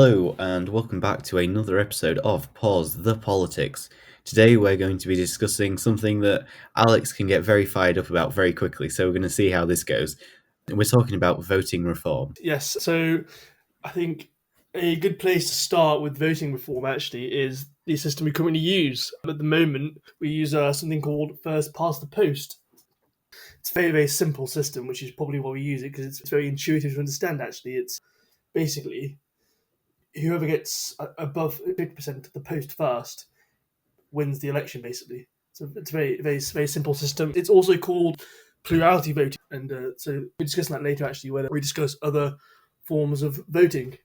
Hello, and welcome back to another episode of Pause the Politics. Today, we're going to be discussing something that Alex can get very fired up about very quickly, so we're going to see how this goes. We're talking about voting reform. Yes, so I think a good place to start with voting reform actually is the system we currently use. At the moment, we use something called first past the post. It's a very, very simple system, which is probably why we use it because it's very intuitive to understand actually. It's basically whoever gets above 50% of the post first wins the election, basically. So it's a very, very, very simple system. It's also called plurality voting. And so we're discussing that later actually, when we discuss other forms of voting.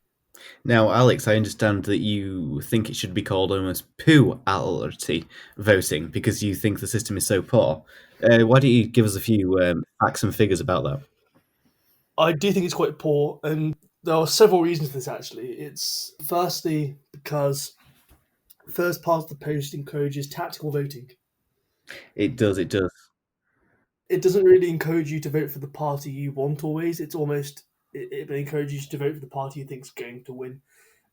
Now, Alex, I understand that you think it should be called almost poo-ality voting because you think the system is so poor. Why don't you give us a few facts and figures about that? I do think it's quite poor, and there are several reasons for this actually. It's firstly because first past the post encourages tactical voting. It does. It doesn't really encourage you to vote for the party you want always. It encourages you to vote for the party you think's going to win.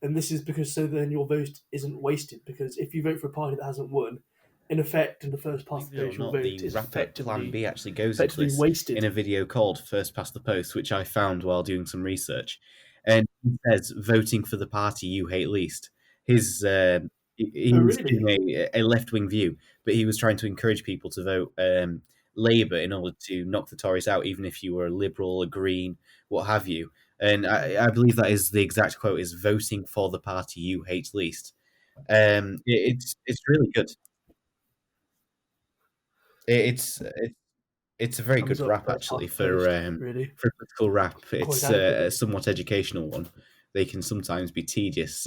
And this is because so then your vote isn't wasted. Because if you vote for a party that hasn't won, in effect, in the first past the Believe it or post, your not, vote the is wrap-up Plan B actually goes into effectively this in wasted. a video called First Past the Post, which I found while doing some research. And he says, voting for the party you hate least. His he Oh, was really? giving a left-wing view, but he was trying to encourage people to vote Labour in order to knock the Tories out, even if you were a Liberal, a Green, what have you. And I believe that is the exact quote: "Is voting for the party you hate least." It's really good. It's a very Sums good up rap first actually past the post, really. for a political rap. Quite It's a adequately. somewhat educational one. They can sometimes be tedious,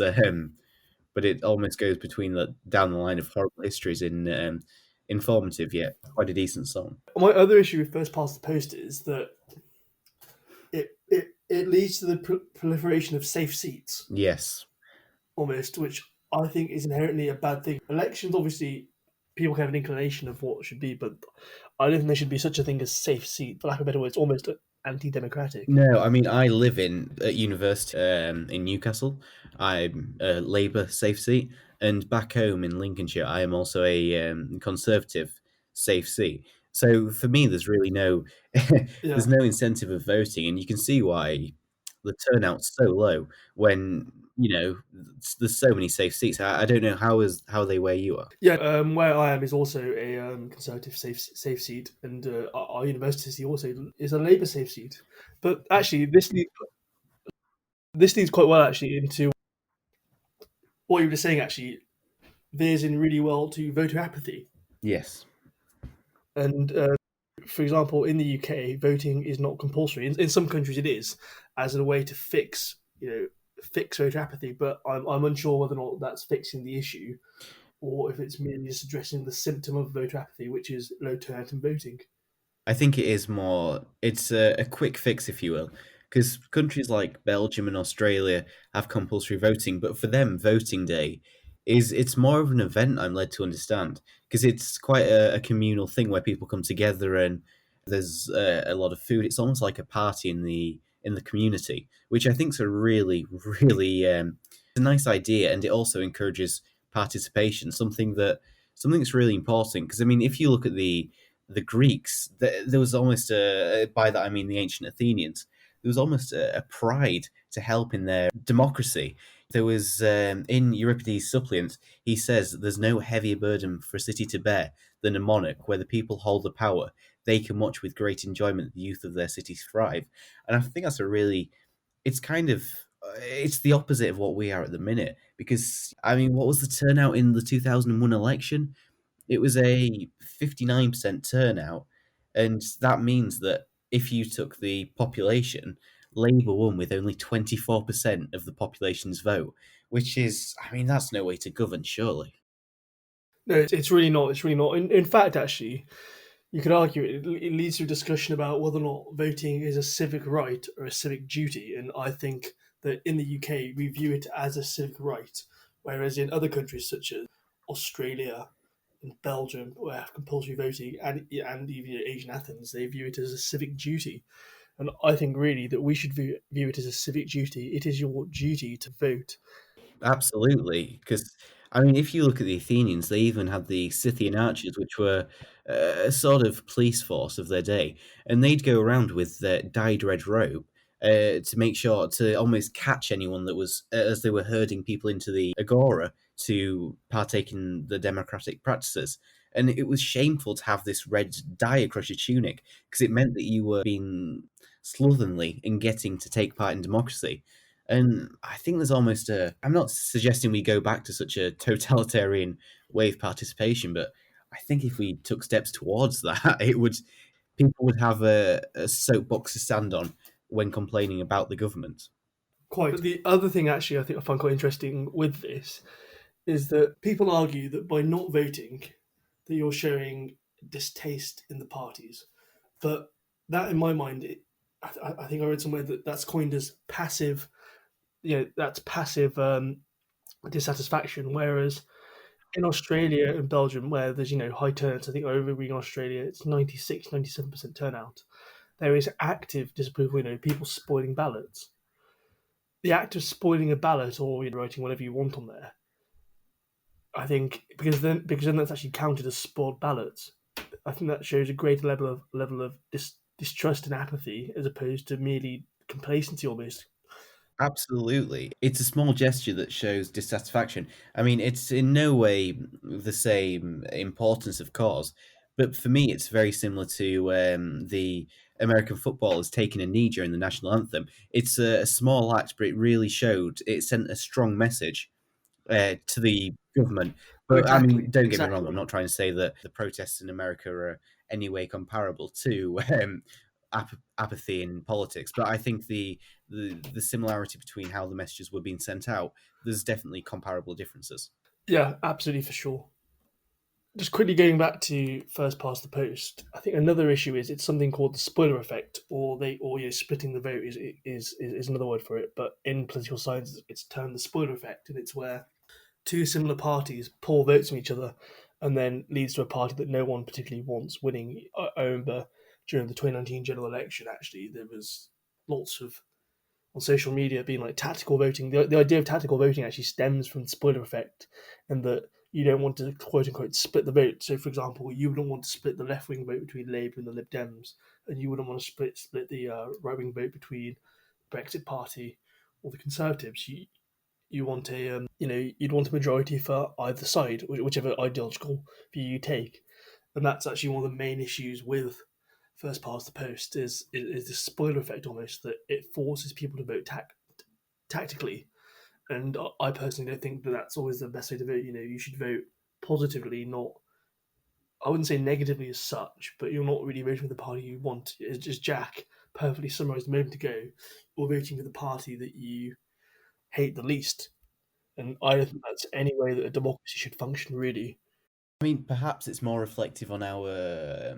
but it almost goes between the down the line of horrible histories in informative yet quite a decent song. My other issue with first past the post is that it leads to the proliferation of safe seats, Yes, almost, which I think is inherently a bad thing. Elections, obviously, people can have an inclination of what it should be, but I don't think there should be such a thing as safe seat. For lack of a better word, it's almost anti-democratic. no, I mean I live in at university in Newcastle. I'm a Labour safe seat, and back home in Lincolnshire, I am also a Conservative safe seat. So for me, there's really no Yeah, there's no incentive of voting, and you can see why the turnout's so low when there's so many safe seats. I don't know how they where you are. yeah. Where I am is also a conservative safe seat, and our university also is a Labour safe seat. But actually, this leads quite well actually into what you were saying. Actually, veers in really well to voter apathy. Yes. And for example, in the UK, voting is not compulsory. In some countries, it is as a way to fix voter apathy. But I'm unsure whether or not that's fixing the issue or if it's merely just addressing the symptom of voter apathy, which is low turnout in voting. I think it is more. It's a quick fix, if you will, because countries like Belgium and Australia have compulsory voting, but for them, voting day it's more of an event. I'm led to understand because it's quite a communal thing where people come together and there's a lot of food. It's almost like a party in the community, which I think is a really really a nice idea, and it also encourages participation. Something that's really important because I mean, if you look at the Greeks, there was almost by that I mean the ancient Athenians, there was almost a pride to help in their democracy. There was, in Euripides' Suppliant, he says, "There's no heavier burden for a city to bear than a monarch, where the people hold the power. They can watch with great enjoyment the youth of their cities thrive." And I think that's a really, it's kind of, it's the opposite of what we are at the minute. Because, I mean, what was the turnout in the 2001 election? It was a 59% turnout, and that means that if you took the population, Labour won with only 24% of the population's vote, which is, I mean, that's no way to govern, surely. No, it's really not. It's really not. In fact, actually, you could argue it leads to a discussion about whether or not voting is a civic right or a civic duty. And I think that in the UK, we view it as a civic right, whereas in other countries such as Australia and Belgium, where have compulsory voting, and even Asian Athens, they view it as a civic duty. And I think really that we should view it as a civic duty. It is your duty to vote. Absolutely, because I mean, if you look at the Athenians, they even had the Scythian archers, which were a sort of police force of their day, and they'd go around with their dyed red robe to make sure to almost catch anyone that was as they were herding people into the agora to partake in the democratic practices. And it was shameful to have this red dye across your tunic because it meant that you were being slovenly in getting to take part in democracy. And I think there's almost a. I'm not suggesting we go back to such a totalitarian way of participation, but I think if we took steps towards that, it would people would have a soapbox to stand on when complaining about the government. Quite. But the other thing, actually, I think I find quite interesting with this is that people argue that by not voting, that you're showing distaste in the parties. But that, in my mind, I think I read somewhere that that's coined as passive. That's passive dissatisfaction. Whereas in Australia and Belgium, where there's high turnout, I think over in Australia it's 96, 97% turnout. There is active disapproval. People spoiling ballots. The act of spoiling a ballot or writing whatever you want on there, I think, because then that's actually counted as spoiled ballots. I think that shows a greater level of distrust and apathy as opposed to merely complacency almost. Absolutely. It's a small gesture that shows dissatisfaction. I mean, it's in no way the same importance, of course, but for me, it's very similar to the American footballers taking a knee during the national anthem. It's a small act, but it really showed, it sent a strong message to the government. Oh, But I exactly, mean, don't get me wrong. I'm exactly. not trying to say that the protests in America are any way comparable to apathy in politics. But I think the similarity between how the messages were being sent out, there's definitely comparable differences. Yeah, absolutely for sure. Just quickly going back to first past the post, I think another issue is it's something called the spoiler effect, or splitting the vote is another word for it. But in political science, it's termed the spoiler effect, and it's where two similar parties pull votes from each other, and then leads to a party that no one particularly wants winning. I remember during the 2019 general election, actually, there was lots of on social media being like tactical voting. The idea of tactical voting actually stems from the spoiler effect, and that you don't want to quote unquote split the vote. So, for example, you wouldn't want to split the left wing vote between Labour and the Lib Dems, and you wouldn't want to split the right wing vote between Brexit Party or the Conservatives. You want you'd want a majority for either side, whichever ideological view you take, and that's actually one of the main issues with first past the post is the spoiler effect almost that it forces people to vote tactically, and I personally don't think that that's always the best way to vote. You should vote positively, not I wouldn't say negatively as such, but you're not really voting for the party you want. It's just Jack perfectly summarised a moment ago. You're voting for the party that you hate the least. And I don't think that's any way that a democracy should function, really. I mean, perhaps it's more reflective on our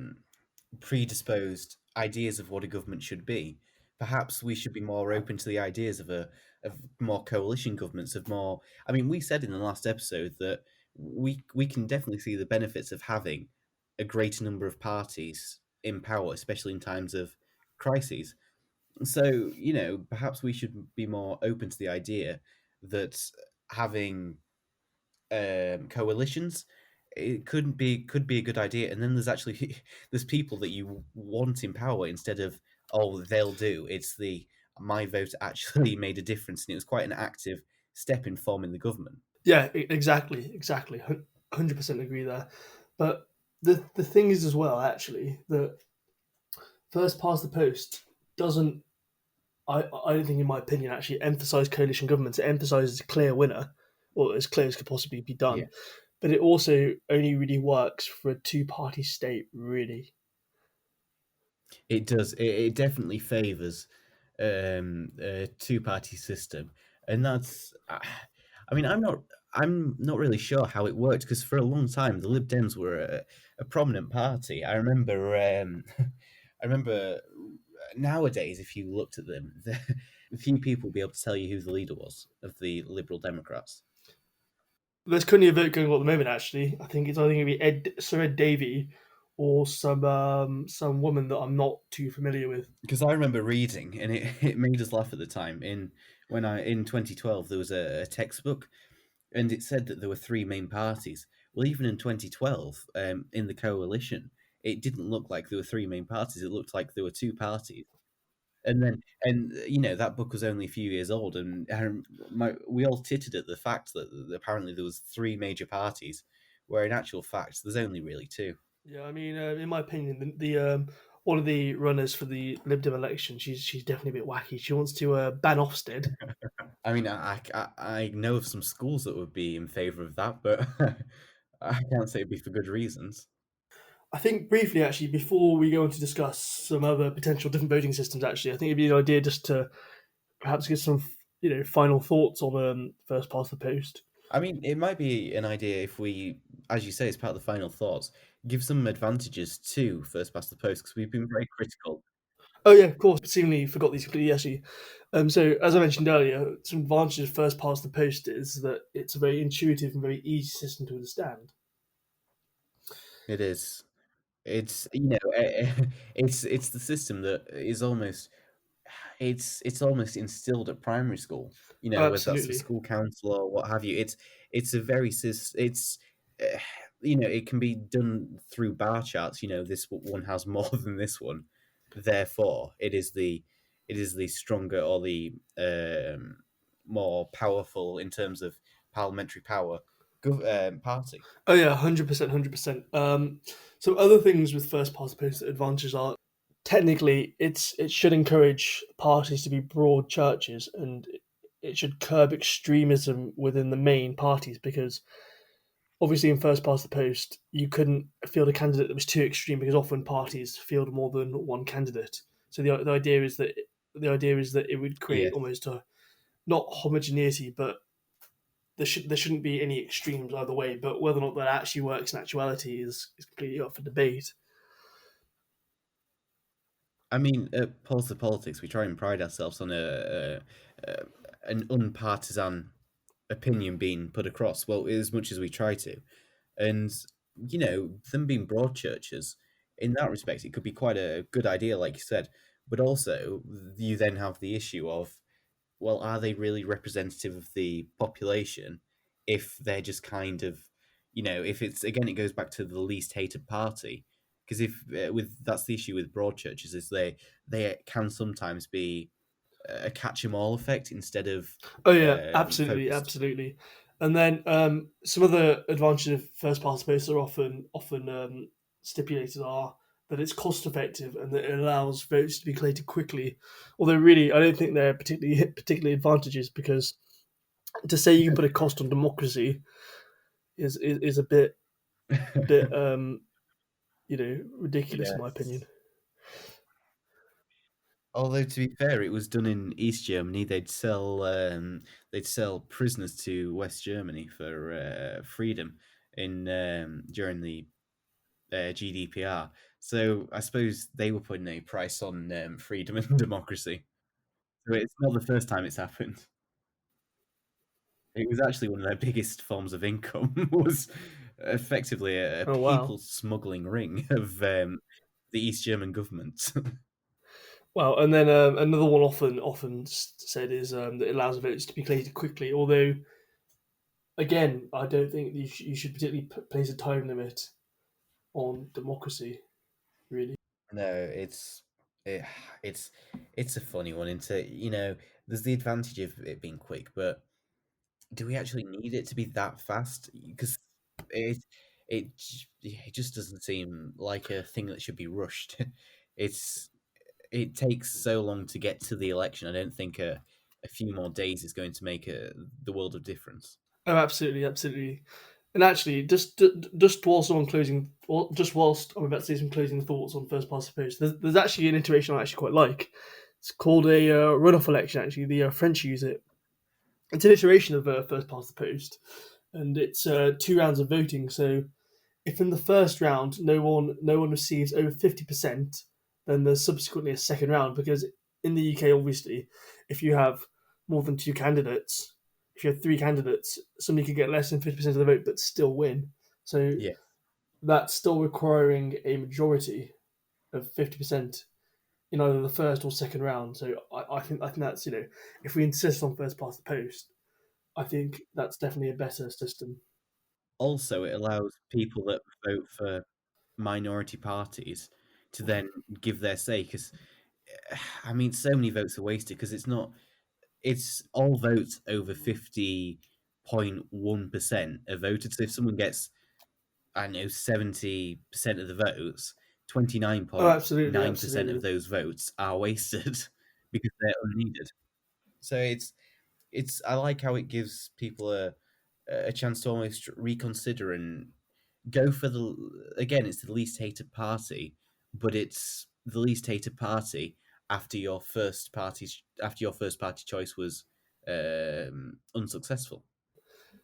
predisposed ideas of what a government should be. Perhaps we should be more open to the ideas of more coalition governments, of more. I mean, we said in the last episode that we can definitely see the benefits of having a greater number of parties in power, especially in times of crises. So, perhaps we should be more open to the idea that having coalitions, it could be a good idea. And then there's actually there's people that you want in power instead of they'll do. It's the my vote actually made a difference, and it was quite an active step in forming the government. Yeah, exactly. 100% agree there. But the thing is as well, actually, that first past the post doesn't. I don't think, in my opinion, actually emphasise coalition governments. It emphasises a clear winner, or as clear as could possibly be Yeah, done. But it also only really works for a two-party state, really. it does. It definitely favors a two-party system, and that's. I mean, I'm not really sure how it worked because for a long time the Lib Dems were a prominent party. I remember. I remember nowadays, if you looked at them, few people would be able to tell you who the leader was of the Liberal Democrats. There's currently a vote going on at the moment. Actually, I think it'd be Sir Ed Davey or some woman that I'm not too familiar with. Because I remember reading, and it, it made us laugh at the time. In 2012, there was a textbook, and it said that there were three main parties. Well, even in 2012, in the coalition, it didn't look like there were three main parties. It looked like there were two parties. And that book was only a few years old, and we all tittered at the fact that apparently there was three major parties, where in actual fact there's only really two. Yeah, I mean, in my opinion, the one of the runners for the Lib Dem election, she's definitely a bit wacky. She wants to ban Ofsted. I mean, I know of some schools that would be in favour of that, but I can't say it'd be for good reasons. I think briefly, actually, before we go on to discuss some other potential different voting systems, actually, I think it'd be an idea just to perhaps get some, final thoughts on first past the post. I mean, it might be an idea if we, as you say, as part of the final thoughts, give some advantages to first past the post because we've been very critical. Oh yeah, of course. Seemingly forgot these completely. Actually, so as I mentioned earlier, some advantages of first past the post is that it's a very intuitive and very easy system to understand. It is. It's the system that is almost it's almost instilled at primary school. Oh, Whether that's the absolutely. school council or what have you. It's a very it's uh, it can be done through bar charts. This one has more than this one, therefore it is the stronger or the more powerful in terms of parliamentary power party. Oh yeah, 100%, 100%. Some other things with first past the post advantages are technically it should encourage parties to be broad churches, and it should curb extremism within the main parties, because obviously in first past the post you couldn't field a candidate that was too extreme, because often parties field more than one candidate. So the idea is that it would create Yes. almost a not homogeneity, but there shouldn't be any extremes either way. But whether or not that actually works in actuality is completely up for debate. I mean, at Pulse of Politics, we try and pride ourselves on a an unpartisan opinion being put across. Well, as much as we try to, and them being broad churches, in that respect, it could be quite a good idea, like you said. But also, you then have the issue of, well, are they really representative of the population if they're just kind of, if it's again, it goes back to the least hated party. Because if with that's the issue with broad churches is they can sometimes be a catch 'em all effect instead of Oh yeah, absolutely, focused. absolutely. And then some other advantages of first party posts are often stipulated are that it's cost effective and that it allows votes to be collated quickly. Although really, I don't think they're particularly advantages, because to say you can put a cost on democracy is a bit ridiculous in my opinion. Yes. Although to be fair, it was done in East Germany. They'd sell prisoners to West Germany for freedom in during the GDPR. So I suppose they were putting a price on freedom and democracy. So it's not the first time it's happened. It was actually one of their biggest forms of income was effectively a Oh wow. people smuggling ring of the East German government. Well, and then another one often said is that it allows votes to be collated quickly. Although, again, I don't think you should particularly place a time limit on democracy. Really. No, it, it's it's a funny one. There's the advantage of it being quick, but do we actually need it to be that fast? Because it it just doesn't seem like a thing that should be rushed. It's it takes so long to get to the election. I don't think a few more days is going to make the world of difference. Oh, absolutely, absolutely. And actually, just whilst I'm closing, just whilst I'm about to say some closing thoughts on first past the post, there's actually an iteration I actually quite like. It's called a runoff election. Actually, the French use it. It's an iteration of first past the post, and it's two rounds of voting. So if in the first round no one receives over 50%, then there's subsequently a second round, because in the UK, obviously, if you have more than two candidates, if you have three candidates, somebody could get less than 50% of the vote but still win. So Yeah. that's still requiring a majority of 50% in either the first or second round. So I think that's, if we insist on first past the post, I think that's definitely a better system. Also, it allows people that vote for minority parties to then give their say because I mean, so many votes are wasted because it's not. It's all votes over 50.1% are voted. So if someone gets, I don't know, 70% of the votes, Oh, absolutely, 29% of absolutely. those votes are wasted because they're unneeded. So it's I like how it gives people a chance to almost reconsider and go for the again. It's the least hated party, but it's the least hated party after your first party choice was unsuccessful.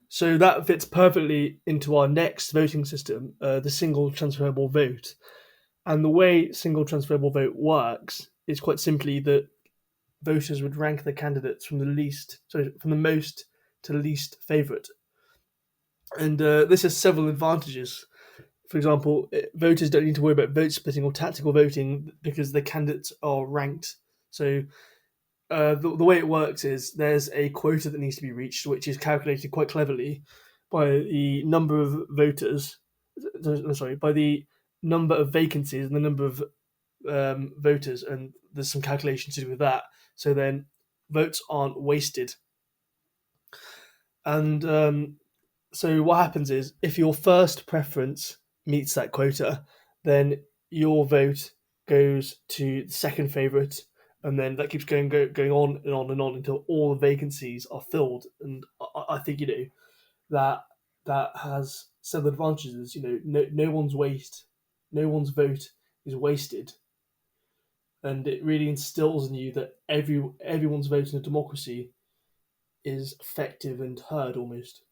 So that fits perfectly into our next voting system, the single transferable vote. And the way single transferable vote works is quite simply that voters would rank the candidates from the most to least favourite. And this has several advantages. For example, voters don't need to worry about vote splitting or tactical voting because the candidates are ranked. So the way it works is there's a quota that needs to be reached, which is calculated quite cleverly by the number of voters. Sorry, by the number of vacancies and the number of voters, and there's some calculations to do with that. So then votes aren't wasted. And so what happens is if your first preference meets that quota, then your vote goes to the second favourite, and then that keeps going on and on and on until all the vacancies are filled. And I think that that has several advantages. No one's no one's vote is wasted, and it really instills in you that everyone's vote in a democracy is effective and heard almost.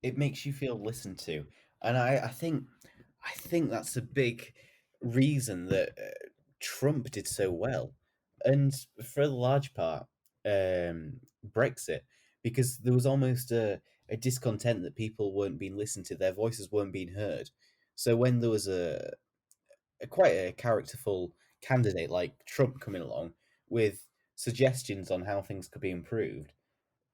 It makes you feel listened to, and I think that's a big reason that Trump did so well, and for a large part, Brexit, because there was almost a discontent that people weren't being listened to, their voices weren't being heard. So when there was a quite a characterful candidate like Trump coming along with suggestions on how things could be improved,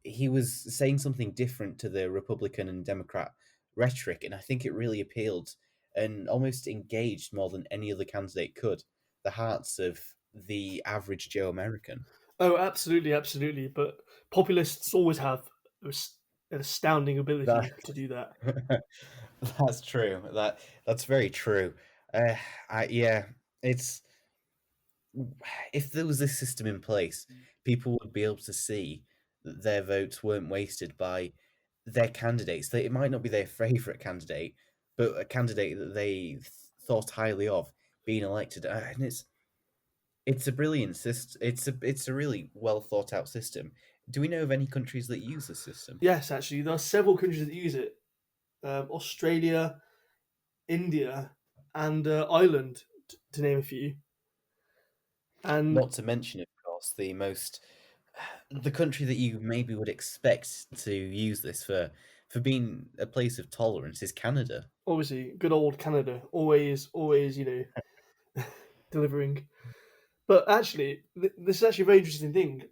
he was saying something different to the Republican and Democrat rhetoric, and I think it really appealed and almost engaged more than any other candidate could the hearts of the average Joe American. Oh, absolutely, absolutely. But populists always have an astounding That ability to do that. that's true. That's very true. Uh, yeah, it's if there was this system in place, people would be able to see that their votes weren't wasted by their candidates. It might not be their favourite candidate, but a candidate that they thought highly of being elected. And it's a brilliant system. It's a really well thought out system. Do we know of any countries that use this system? Yes, actually, there are several countries that use it: Australia, India, and Ireland, to name a few. And Not to mention, of course, the country that you maybe would expect to use this for being a place of tolerance is Canada. obviously, good old Canada, always, delivering. But actually, this is actually a very interesting thing.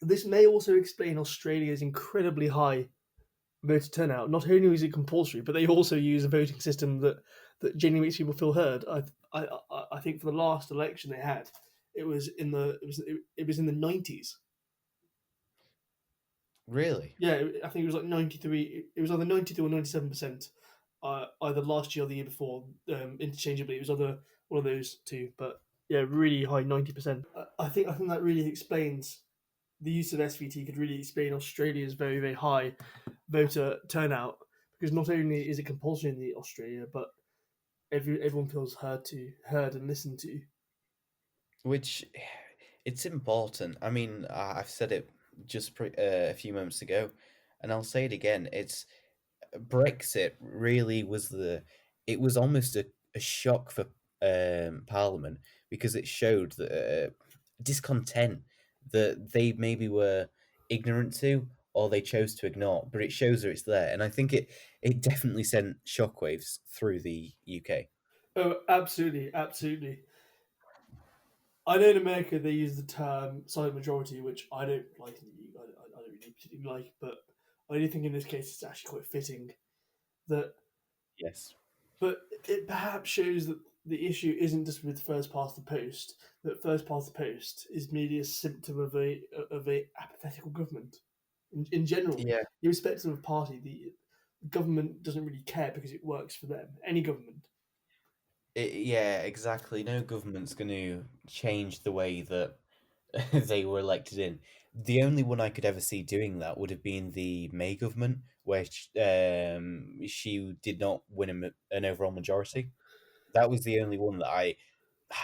This may also explain Australia's incredibly high voter turnout. Not only is it compulsory, but they also use a voting system that genuinely makes people feel heard. I think for the last election they had, it was in the 90s. Really? Yeah, I think it was like 93. It was either 92 or 97%. Either last year or the year before, interchangeably. It was either one of those two, but yeah, really high 90%. I think that really explains the use of SVT. Could really explain Australia's very high voter turnout, because not only is it compulsory in the Australia, but everyone feels heard and listened to. Which it's important. I mean, I've said it a few moments ago, and I'll say it again. It's Brexit really was it was almost a shock for Parliament because it showed that discontent that they maybe were ignorant to or they chose to ignore, but it shows that it's there. And I think it definitely sent shockwaves through the UK. Oh, absolutely, absolutely. I know in America they use the term silent majority, which I don't like. I don't really particularly like, but I do think in this case it's actually quite fitting that. Yes. But it perhaps shows that the issue isn't just with first past the post. That first past the post is merely a symptom of a apathetical government. In general, Yeah. irrespective of party, the government doesn't really care because it works for them. Any government. Yeah, exactly. No government's going to change the way that they were elected in. The only one I could ever see doing that would have been the May government, where she did not win an overall majority. That was the only one that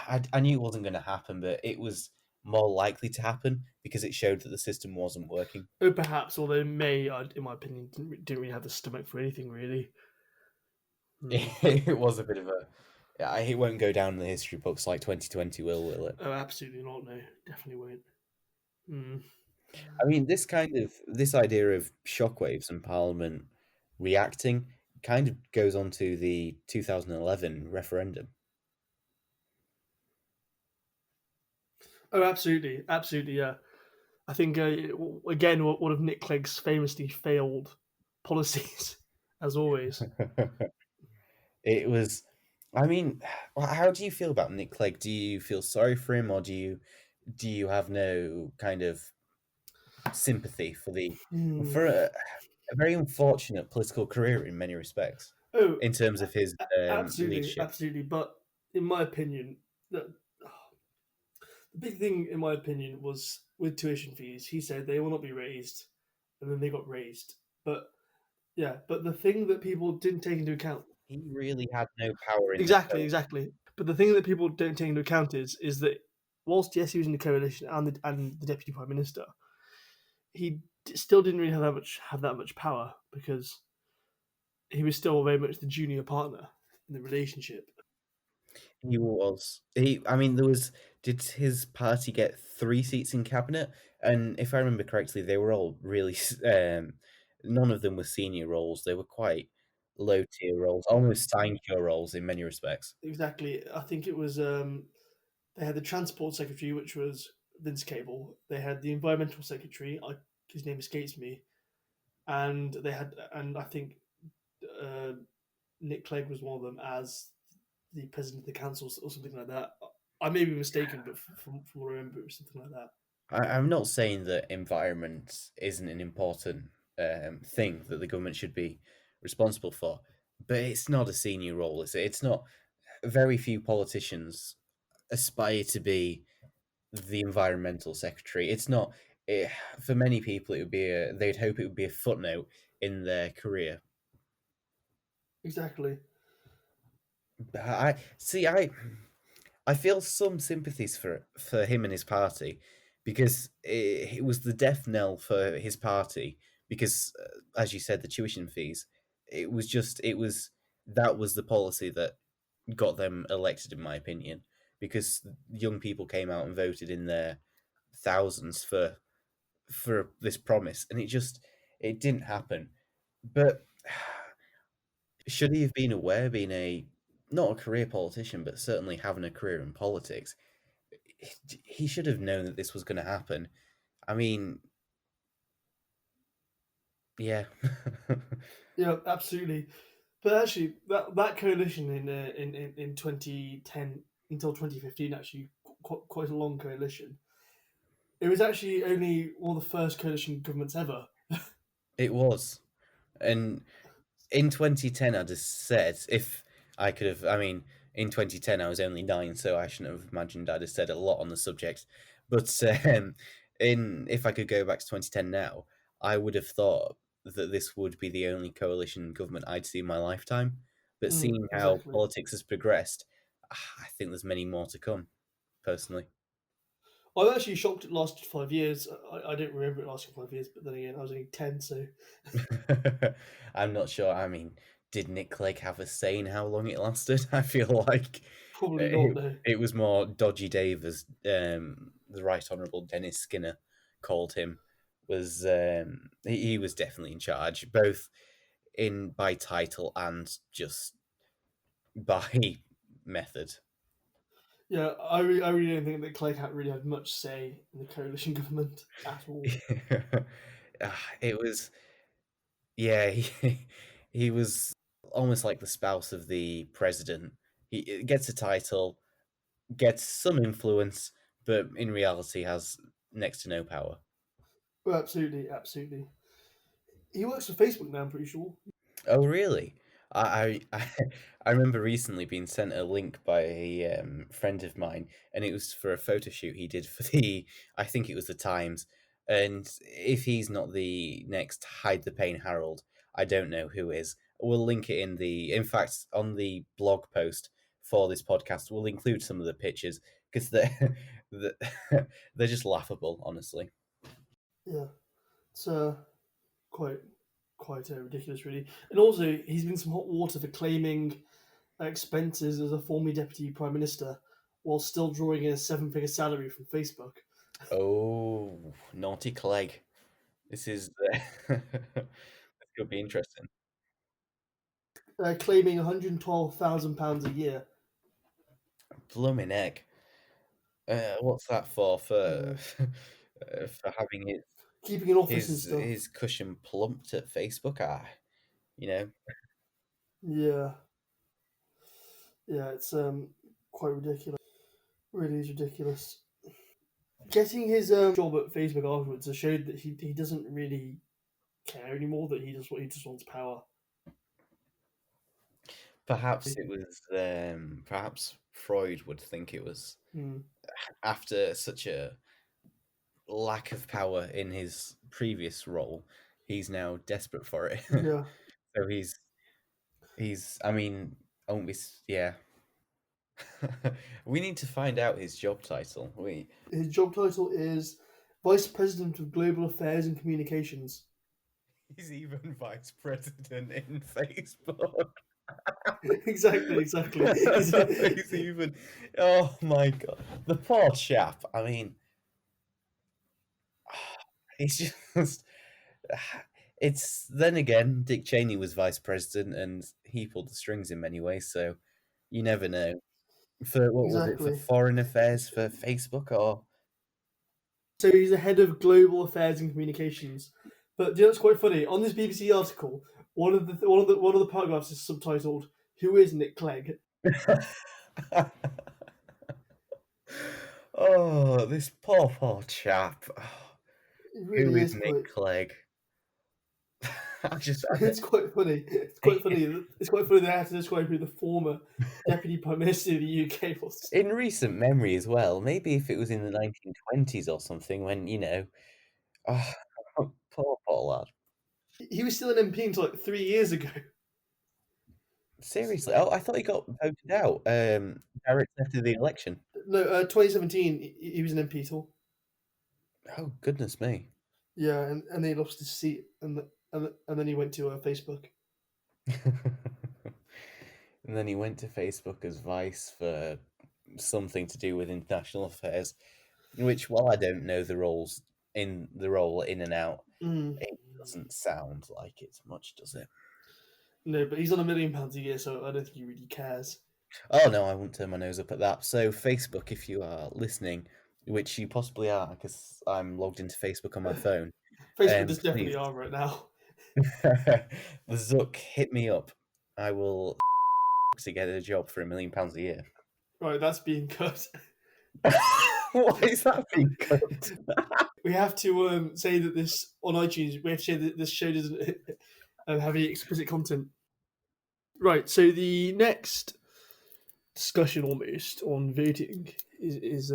I knew it wasn't going to happen, but it was more likely to happen because it showed that the system wasn't working. Oh, perhaps, although May, in my opinion, didn't really have the stomach for anything, really. Hmm. It was a bit of a. It won't go down in the history books like 2020 will it? Oh, absolutely not, no. Definitely won't. Hmm. I mean, this idea of shockwaves and Parliament reacting kind of goes on to the 2011 referendum. Oh, absolutely. Absolutely, yeah. I think, again, one of Nick Clegg's famously failed policies, as always. It was, I mean, how do you feel about Nick Clegg? Do you feel sorry for him, or do you have no kind of sympathy for the Hmm. for a very unfortunate political career in many respects, Oh, in terms of his absolutely, leadership? absolutely. But in my opinion, the big thing, in my opinion, was with tuition fees. He said they will not be raised, and then they got raised. But yeah, but the thing that people didn't take into account. He really had no power in the Exactly, coalition. exactly. But the thing that people don't take into account is that whilst yes, he was in the coalition and the deputy prime minister, he still didn't really have that much power because he was still very much the junior partner in the relationship. He was. I mean, there was. Did his party get 3 seats in cabinet? And if I remember correctly, they were all really. None of them were senior roles. They were quite low tier roles, almost sinecure roles in many respects. Exactly, I think it was. They had the transport secretary, which was Vince Cable. They had the environmental secretary. His name escapes me, and I think uh, Nick Clegg was one of them as the president of the council or something like that. I may be mistaken, but from what I remember, it was something like that. I'm not saying that environment isn't an important thing that the government should be responsible for, but it's not a senior role, is it? It's not. Very few politicians aspire to be the environmental secretary. It's not. For many people, it would be they'd hope it would be a footnote in their career. Exactly. But I see. I feel some sympathies for him and his party because it was the death knell for his party. Because, as you said, the tuition fees. It was that was the policy that got them elected, in my opinion. Because young people came out and voted in their thousands for this promise, and it didn't happen. But should he have been aware, being a not a career politician, but certainly having a career in politics, he should have known that this was going to happen. I mean, yeah. Yeah, absolutely. But actually, that coalition in 2010 until 2015, actually quite a long coalition. It was actually only one of the first coalition governments ever. It was. And in 2010, I just said if I could have. I mean, in 2010, I was only 9, so I shouldn't have imagined I'd have said a lot on the subject. But in if I could go back to 2010 now, I would have thought that this would be the only coalition government I'd see in my lifetime. But seeing how Exactly. politics has progressed, I think there's many more to come. Personally. I'm actually shocked it lasted 5 years. I don't remember it lasting 5 years, but then again, I was only 10, so I'm not sure. I mean, did Nick Clegg have a say in how long it lasted? I feel like probably not, it, no. it was more Dodgy Dave, as the Right Honourable Dennis Skinner called him, was he was definitely in charge, both in by title and just by method. Yeah, I really don't think that Clegg had really had much say in the coalition government at all. It was yeah, he was almost like the spouse of the president. He gets a title, gets some influence, but in reality has next to no power. Well, absolutely, absolutely. He works for Facebook now, I'm pretty sure. Oh, really? I remember recently being sent a link by a friend of mine, and it was for a photo shoot he did for the, I think it was the Times. And if he's not the next Hide the Pain Harold, I don't know who is. We'll link it in fact, on the blog post for this podcast, we'll include some of the pictures because they're, they're just laughable, honestly. Yeah, it's quite ridiculous, really. And also, he's been some hot water for claiming expenses as a former deputy prime minister while still drawing in a seven-figure salary from Facebook, Oh, naughty Clegg. This is this could be interesting. claiming £112,000 a year. Blooming egg. What's that for? For Uh, for having keeping an office and stuff. his cushion plumped at Facebook? You know, Yeah, yeah, it's quite ridiculous. Really is ridiculous. Getting his job at Facebook afterwards has showed that he doesn't really care anymore. That he just wants power. perhaps it was. Perhaps Freud would think it was Mm, after such a lack of power in his previous role. He's now desperate for it. yeah, So he's. I mean, I won't be. Yeah. We need to find out his job title. We his job title is Vice President of Global Affairs and Communications. He's even vice president in Facebook. Exactly, exactly. He's even. Oh my god, the poor chap. I mean, he's just. It's then again, Dick Cheney was vice president, and he pulled the strings in many ways. So you never know. For what was it? For Exactly. foreign affairs for Facebook or So he's the head of global affairs and communications. But do you know what's quite funny? On this BBC article, one of the paragraphs is subtitled "Who is Nick Clegg?" oh, this poor chap. Oh, It who really is is Nick quite. Clegg? I It's quite funny. It's quite funny. It's quite funny that I have to describe who the former deputy prime minister of the UK was. in recent memory as well. Maybe if it was in the 1920s or something, when oh, poor lad. He was still an MP until like 3 years ago. Seriously, oh, I thought he got voted out directly after the election. No, 2017 he was an MP till. Oh goodness me! Yeah, and then he lost his seat, and then he went to Facebook. And then he went to Facebook as vice for something to do with international affairs, which, while I don't know the role in and out, Mm. it doesn't sound like it's much, does it? No, but he's on £1 million a year, so I don't think he really cares. Oh no, I wouldn't turn my nose up at that. So Facebook, if you are listening, which you possibly are, because I'm logged into Facebook on my phone, Facebook just please, definitely are right now. the Zuck, hit me up. I will to get a job for £1 million a year. Right, that's being cut. Why is that being cut? We have to say that this on iTunes. We have to say that this show doesn't have any explicit content. Right. So the next discussion, almost on voting, is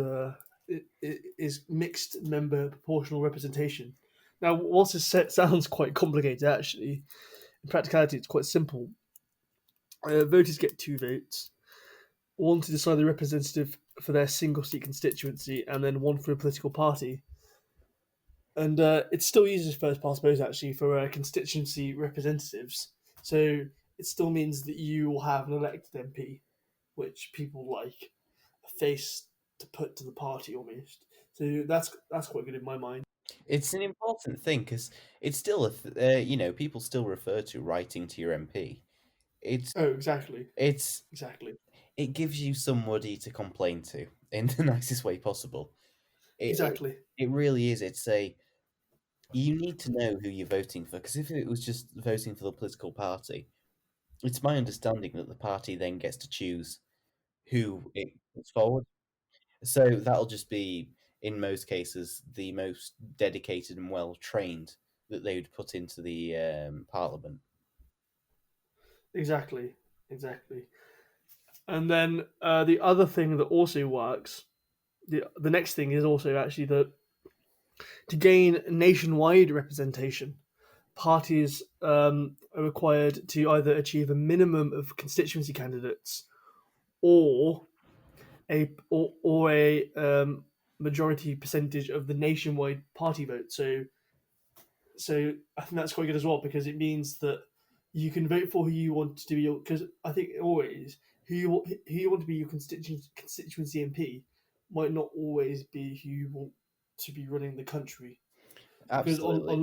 mixed member proportional representation. Now, whilst it sounds quite complicated, actually, in practicality, it's quite simple. Voters get two votes: one to decide the representative for their single seat constituency, and then one for a political party. And it still uses first past vote actually for constituency representatives. So it still means that you will have an elected MP, which people like a face to put to the party almost. So that's quite good in my mind. It's an important thing because it's still people still refer to writing to your MP. It's Oh, exactly, it's exactly, it gives you somebody to complain to in the nicest way possible. It exactly. it really is. It's a You need to know who you're voting for because if it was just voting for the political party, it's my understanding that the party then gets to choose who it puts forward. So that'll just be, in most cases, the most dedicated and well trained that they would put into the parliament. Exactly, exactly. And then the other thing that also works, the next thing is also actually that to gain nationwide representation, parties are required to either achieve a minimum of constituency candidates or a majority percentage of the nationwide party vote. So I think that's quite good as well because it means that you can vote for who you want to be your because I think always who you want to be your constituency MP might not always be who you want to be running the country because Absolutely.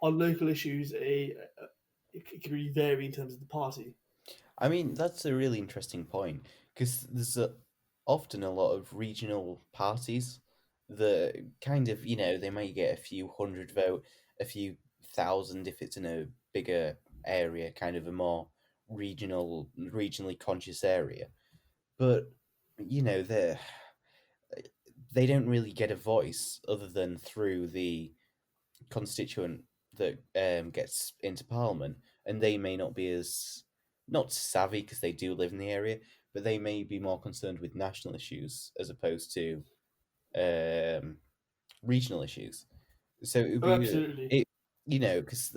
on local issues it can really vary in terms of the party. I mean, that's a really interesting point because often a lot of regional parties that kind of, they might get a few hundred vote, a few thousand if it's in a bigger area, kind of a more regionally conscious area. But, they don't really get a voice other than through the constituent that gets into parliament, and they may not be as not savvy because they do live in the area, but they may be more concerned with national issues as opposed to um, regional issues. So it would Oh, be absolutely, it, because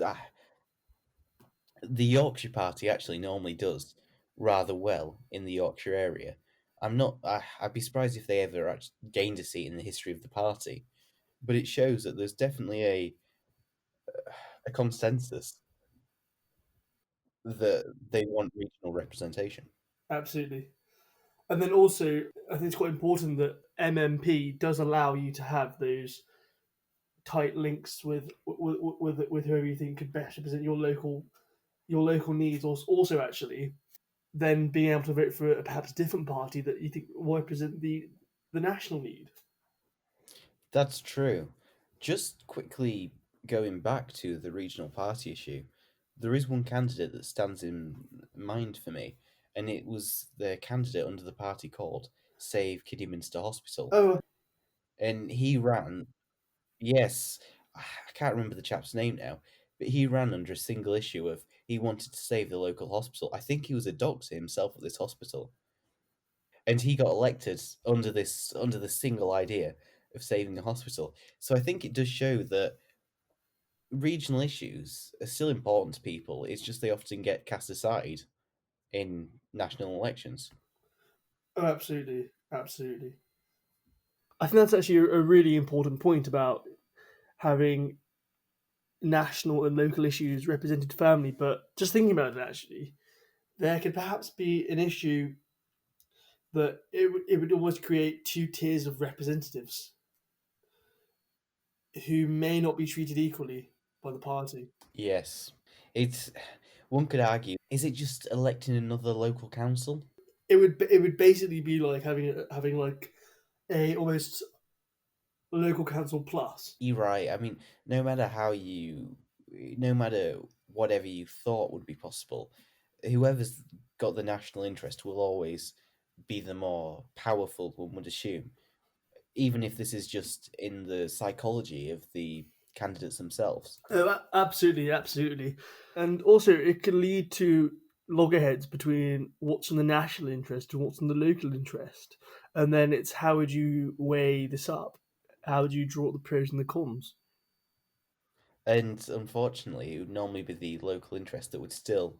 the Yorkshire Party actually normally does rather well in the Yorkshire area. I'd be surprised if they ever actually gained a seat in the history of the party, but it shows that there's definitely a consensus that they want regional representation. absolutely. And then also, I think it's quite important that MMP does allow you to have those tight links with whoever you think could best represent your local needs. Also, actually, then being able to vote for a perhaps different party that you think will represent the national need. That's true. Just quickly going back to the regional party issue, there is one candidate that stands in mind for me, and it was the candidate under the party called Save Kidderminster Hospital. Oh, And he ran, yes, I can't remember the chap's name now, but he ran under a single issue of he wanted to save the local hospital. I think he was a doctor himself at this hospital, and he got elected under the single idea of saving the hospital. So I think it does show that regional issues are still important to people. It's just they often get cast aside in national elections. oh, absolutely, absolutely. I think that's actually a really important point about having national and local issues represented firmly. But just thinking about it, actually, there could perhaps be an issue that it would almost create two tiers of representatives who may not be treated equally by the party. Yes, it's one could argue. Is it just electing another local council? It would basically be like having like a almost local council plus. You're right. I mean, no matter whatever you thought would be possible, whoever's got the national interest will always be the more powerful, one would assume, even if this is just in the psychology of the candidates themselves. Oh, absolutely, absolutely, and also it can lead to loggerheads between what's in the national interest and what's in the local interest, and then it's how would you weigh this up? How would you draw the pros and the cons? And unfortunately, it would normally be the local interest that would still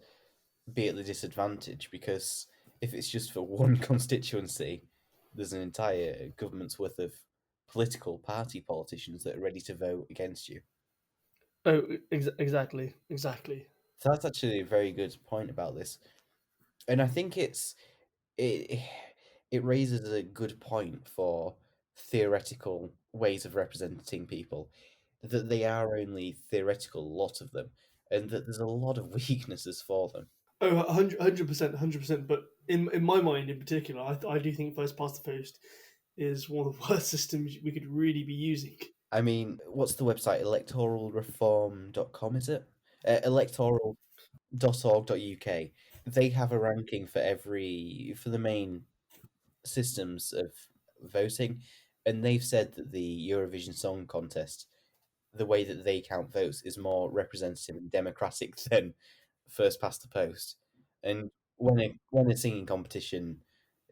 be at the disadvantage because if it's just for one constituency, there's an entire government's worth of political party politicians that are ready to vote against you. Oh, exactly, exactly. So that's actually a very good point about this, and I think it it raises a good point for theoretical ways of representing people. that they are only theoretical, a lot of them, and that there's a lot of weaknesses for them. Oh, 100%, 100%. But in my mind, in particular, I do think first past the post is one of the worst systems we could really be using. I mean, what's the website? Electoralreform.com, is it? Electoral.org.uk. They have a ranking for the main systems of voting, and they've said that the Eurovision Song Contest, the way that they count votes, is more representative and democratic than first past the post. And when a singing competition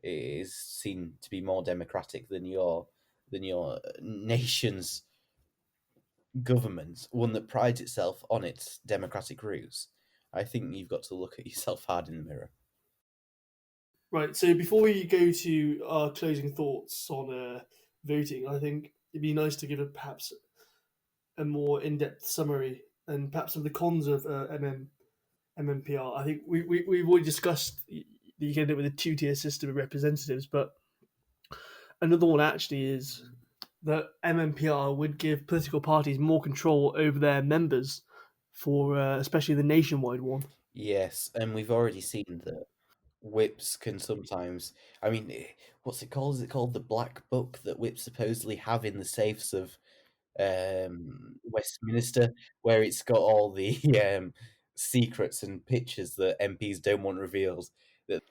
is seen to be more democratic than your nation's government, one that prides itself on its democratic roots, I think you've got to look at yourself hard in the mirror. Right. So before we go to our closing thoughts on voting, I think it'd be nice to give perhaps a more in-depth summary and perhaps some of the cons of MMPR. I think we've already discussed that you can end up with a two-tier system of representatives, but another one actually is that MMPR would give political parties more control over their members for especially the nationwide one. Yes, and we've already seen that whips can sometimes. I mean, what's it called? Is it called the Black Book that whips supposedly have in the safes of Westminster, where it's got all the secrets and pictures that MPs don't want revealed? That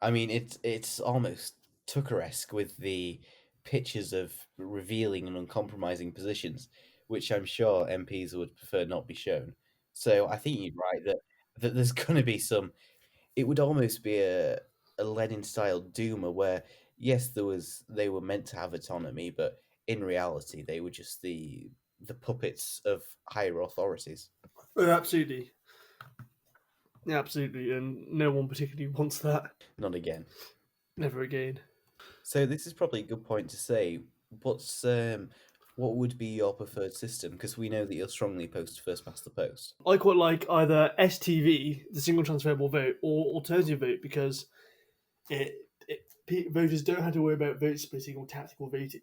I mean, it's almost Tucker-esque with the pictures of revealing and uncompromising positions, which I'm sure MPs would prefer not be shown. So I think you're right that there's going to be some. It would almost be a Lenin-style Duma where yes, they were meant to have autonomy, but in reality they were just the puppets of higher authorities. Oh, absolutely, yeah, absolutely, and no one particularly wants that. Not again. Never again. So this is probably a good point to say. What's what would be your preferred system? Because we know that you're strongly opposed to first past the post. I quite like either STV, the single transferable vote, or alternative vote because voters don't have to worry about vote splitting or tactical voting,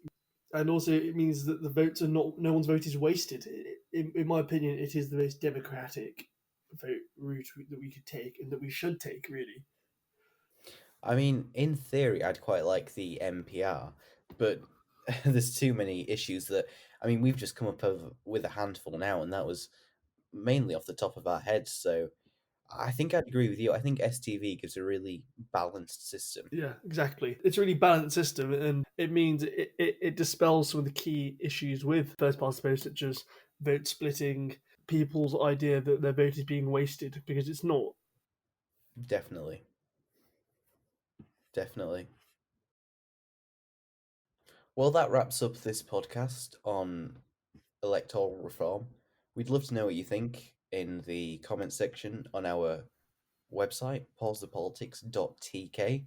and also it means that the votes are not no one's vote is wasted. In my opinion, it is the most democratic vote route that we could take and that we should take. Really, I mean, in theory, I'd quite like the MPR, but there's too many issues that. I mean, we've just come up with a handful now, and that was mainly off the top of our heads. So I think I'd agree with you. I think STV gives a really balanced system. yeah, exactly. It's a really balanced system, and it means it dispels some of the key issues with first past the post, such as vote splitting, people's idea that their vote is being wasted because it's not. Definitely, definitely. Well, that wraps up this podcast on electoral reform. We'd love to know what you think in the comment section on our website, pausethepolitics.tk.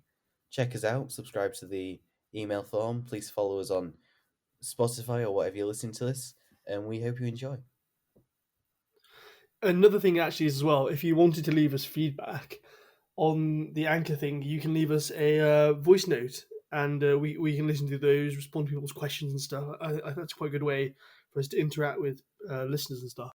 Check us out, subscribe to the email form. Please follow us on Spotify or whatever you're listening to this, and we hope you enjoy. Another thing actually is as well, if you wanted to leave us feedback on the anchor thing, you can leave us a voice note, and we can listen to those, respond to people's questions and stuff. I that's quite a good way for us to interact with listeners and stuff.